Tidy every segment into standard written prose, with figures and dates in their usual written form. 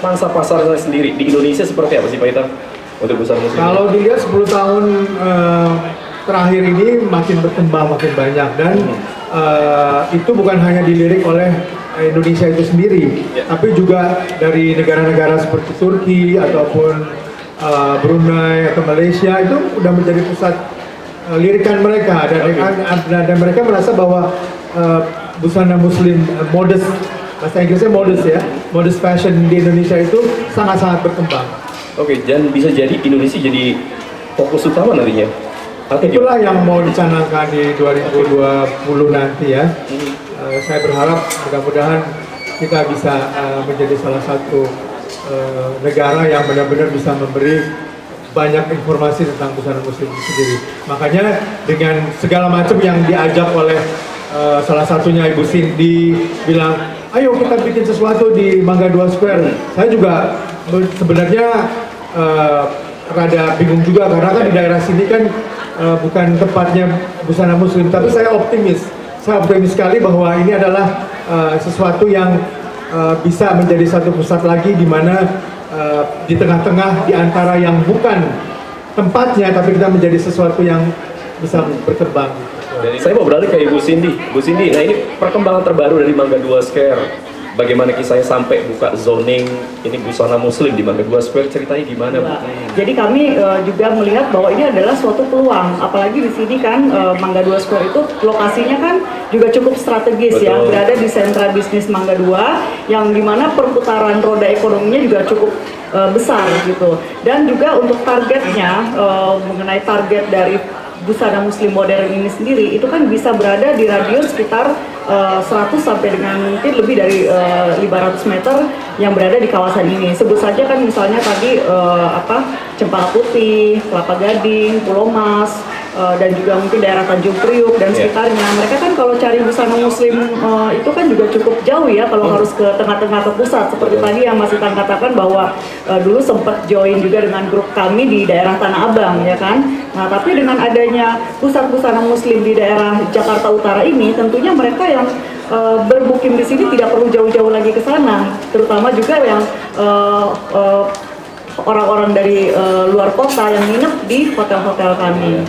pangsa pasarnya sendiri di Indonesia seperti apa sih Pak Ita untuk busana muslim? Kalau dilihat 10 tahun terakhir ini makin berkembang, makin banyak, dan itu bukan hanya dilirik oleh Indonesia itu sendiri, tapi juga dari negara-negara seperti Turki ataupun Brunei atau Malaysia itu udah menjadi pusat lirikan mereka, dan mereka merasa bahwa busana muslim modest, bahasa Inggrisnya modest ya, modest fashion di Indonesia itu sangat-sangat berkembang. Oke, dan bisa jadi Indonesia jadi fokus utama nantinya. Itulah yang mau dicanangkan di 2020 nanti ya. Saya berharap mudah-mudahan kita bisa menjadi salah satu negara yang benar-benar bisa memberi banyak informasi tentang busana muslim itu sendiri. Makanya dengan segala macam yang diajak oleh salah satunya Ibu Cindy bilang, ayo kita bikin sesuatu di Mangga 2 Square. Saya juga sebenarnya rada bingung juga karena kan di daerah sini kan bukan tempatnya busana muslim, tapi saya optimis sekali bahwa ini adalah sesuatu yang bisa menjadi satu pusat lagi di mana di tengah-tengah di antara yang bukan tempatnya, tapi kita menjadi sesuatu yang bisa berkembang. Jadi saya mau beralih ke Ibu Cindy. Bu Cindy, nah ini perkembangan terbaru dari Mangga 2 Square. Bagaimana kisahnya sampai buka zoning ini busana muslim di Mangga 2 Square, ceritanya gimana Bu? Jadi kami juga melihat bahwa ini adalah suatu peluang, apalagi di sini kan Mangga 2 Square itu lokasinya kan juga cukup strategis. Betul. Ya, berada di sentra bisnis Mangga 2 yang dimana perputaran roda ekonominya juga cukup besar gitu. Dan juga untuk targetnya mengenai target dari busana muslim modern ini sendiri itu kan bisa berada di radius sekitar 100 sampai dengan mungkin lebih dari 500 meter yang berada di kawasan ini. Sebut saja kan misalnya tadi Cempaka Putih, Kelapa Gading, Pulau Mas, dan juga mungkin daerah Tanjung Priuk dan sekitarnya. Mereka kan kalau cari busana muslim itu kan juga cukup jauh ya kalau harus ke tengah-tengah ke pusat. Seperti tadi yang Mas Itang katakan bahwa dulu sempat join juga dengan grup kami di daerah Tanah Abang ya kan. Nah tapi dengan adanya pusat busana muslim di daerah Jakarta Utara ini, tentunya mereka yang bermukim di sini tidak perlu jauh-jauh lagi ke sana, terutama juga yang orang-orang dari luar kota yang nginep di hotel-hotel kami.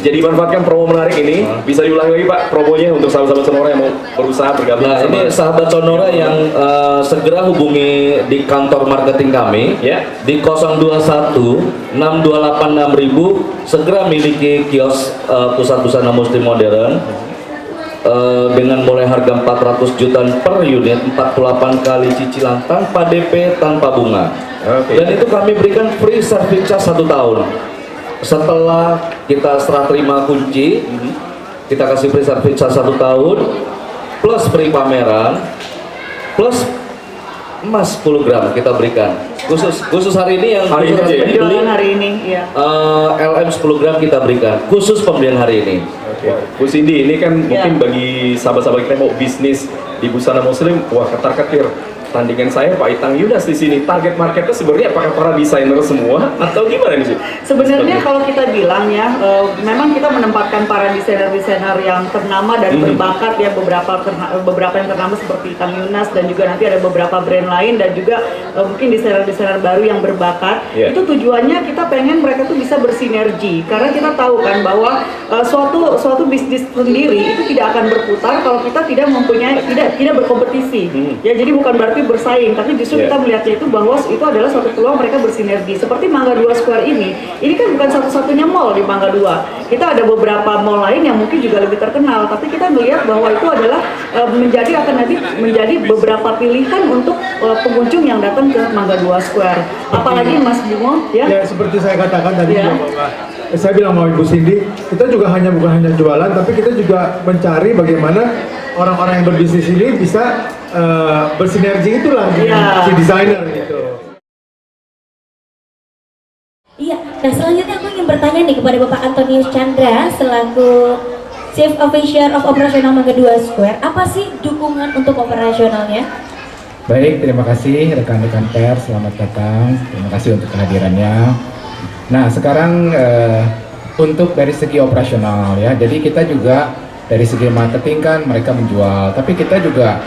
Jadi manfaatkan promo menarik ini, bisa diulangi lagi Pak promonya untuk sahabat-sahabat Sonora yang mau berusaha bergabung. Nah ini sahabat Sonora yang segera hubungi di kantor marketing kami ya di 021 628 6000, segera miliki kios pusat busana muslim modern dengan mulai harga 400 juta per unit, 48 kali cicilan tanpa DP, tanpa bunga. Dan itu kami berikan free service charge 1 tahun. Setelah kita serah terima kunci, kita kasih free service charge 1 tahun plus free pameran plus emas 10 gram kita berikan khusus hari ini yang penjualan hari ini ya. LM 10 gram kita berikan khusus pembelian hari ini. Bu Cindy, ini kan mungkin bagi sahabat-sahabat kita yang mau bisnis di busana muslim, wah ketar-ketir. Tandingan saya Pak Itang Yudas di sini. Target marketnya sebenarnya apakah para desainer semua atau gimana nih sih? Sebenarnya kalau kita bilang ya, memang kita menempatkan para desainer-desainer yang ternama dan berbakat ya, beberapa yang ternama seperti Itang Yunas dan juga nanti ada beberapa brand lain dan juga mungkin desainer-desainer baru yang berbakat. Itu tujuannya kita pengen mereka tuh bisa bersinergi, karena kita tahu kan bahwa suatu bisnis sendiri itu tidak akan berputar kalau kita tidak mempunyai tidak berkompetisi. Ya, jadi bukan berarti bersaing, tapi justru kita melihatnya itu bahwa itu adalah suatu peluang mereka bersinergi. Seperti Mangga 2 Square ini kan bukan satu-satunya mall di Mangga 2. Kita ada beberapa mall lain yang mungkin juga lebih terkenal, tapi kita melihat bahwa itu adalah akan nanti menjadi beberapa pilihan untuk pengunjung yang datang ke Mangga 2 Square. Apalagi Mas Bimo ya seperti saya katakan tadi saya bilang sama Ibu Cindy, kita juga bukan hanya jualan, tapi kita juga mencari bagaimana orang-orang yang berbisnis ini bisa bersinergi itulah dengan si desainer gitu. Iya, nah selanjutnya aku ingin bertanya nih kepada Bapak Antonius Chandra selaku Chief Officer of Operational Mangga 2 Square. Apa sih dukungan untuk operasionalnya? Baik, terima kasih rekan-rekan pers, selamat datang. Terima kasih untuk kehadirannya. Nah, sekarang untuk dari segi operasional ya, jadi kita juga dari segi marketing kan mereka menjual, tapi kita juga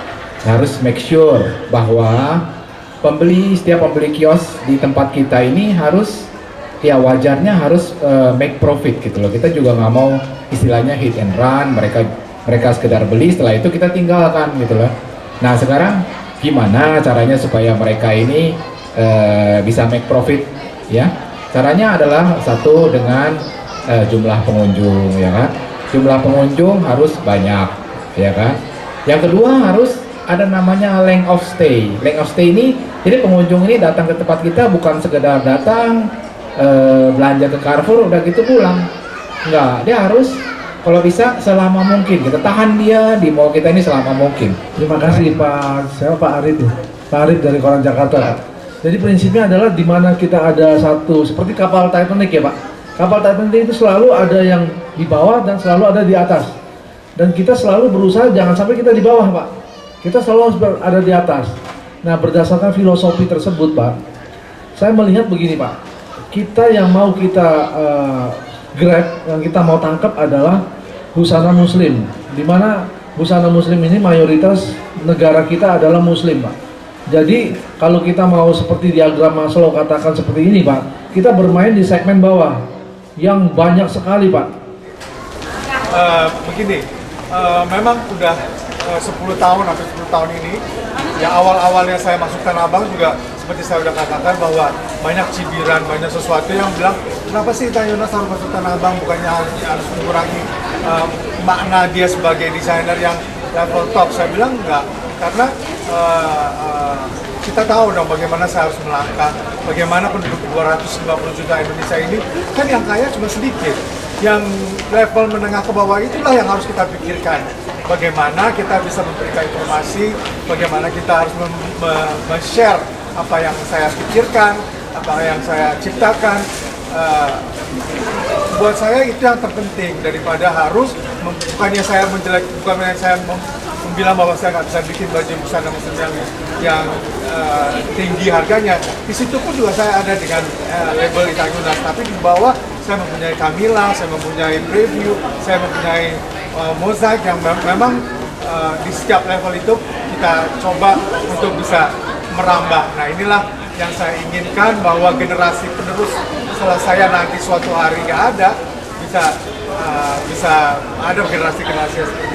harus make sure bahwa setiap pembeli kios di tempat kita ini harus, ya wajarnya harus make profit gitu loh. Kita juga nggak mau istilahnya hit and run, mereka sekedar beli, setelah itu kita tinggalkan gitu loh. Nah sekarang gimana caranya supaya mereka ini bisa make profit ya? Caranya adalah satu dengan jumlah pengunjung ya kan. Jumlah pengunjung harus banyak ya kan. Yang kedua harus ada namanya length of stay. Length of stay ini, jadi pengunjung ini datang ke tempat kita bukan sekedar datang belanja ke Carrefour udah gitu pulang. Enggak, dia harus kalau bisa selama mungkin kita tahan dia di mall kita ini selama mungkin. Terima kasih Pak Arif ya. Pak Arif dari Koran Jakarta. Jadi prinsipnya adalah di mana kita ada satu seperti kapal Titanic ya Pak. Kapal Titanic itu selalu ada yang di bawah dan selalu ada di atas. Dan kita selalu berusaha jangan sampai kita di bawah Pak. Kita selalu harus ada di atas. Nah berdasarkan filosofi tersebut Pak, saya melihat begini Pak. Kita yang mau kita grab, yang kita mau tangkap adalah busana muslim. Di mana busana muslim ini mayoritas negara kita adalah muslim Pak. Jadi kalau kita mau seperti diagram Maslow katakan seperti ini Pak, kita bermain di segmen bawah yang banyak sekali Pak. Begini, memang udah 10 tahun sampai 10 tahun ini, ya awal-awalnya saya masuk Tanah Abang juga seperti saya udah katakan bahwa banyak cibiran, banyak sesuatu yang bilang kenapa sih Kang Yonas harus masuk Tanah Abang, bukannya harus mengurangi makna dia sebagai desainer yang level top. Saya bilang enggak, karena kita tahu dong bagaimana saya harus melangkah, bagaimana penduduk 250 juta Indonesia ini kan yang kaya cuma sedikit, yang level menengah ke bawah itulah yang harus kita pikirkan. Bagaimana kita bisa memberikan informasi, bagaimana kita harus men-share apa yang saya pikirkan, apa yang saya ciptakan. Buat saya itu yang terpenting daripada harus bukannya saya bilang bahwa saya nggak bisa bikin baju busana muslim yang tinggi harganya. Di situ pun juga saya ada dengan label Kang Yonas, tapi di bawah saya mempunyai Camilla, saya mempunyai Preview, saya mempunyai Mosaic yang memang di setiap level itu kita coba untuk bisa merambah. Nah inilah yang saya inginkan, bahwa generasi penerus setelah saya nanti suatu hari nggak ada, bisa ada generasi seperti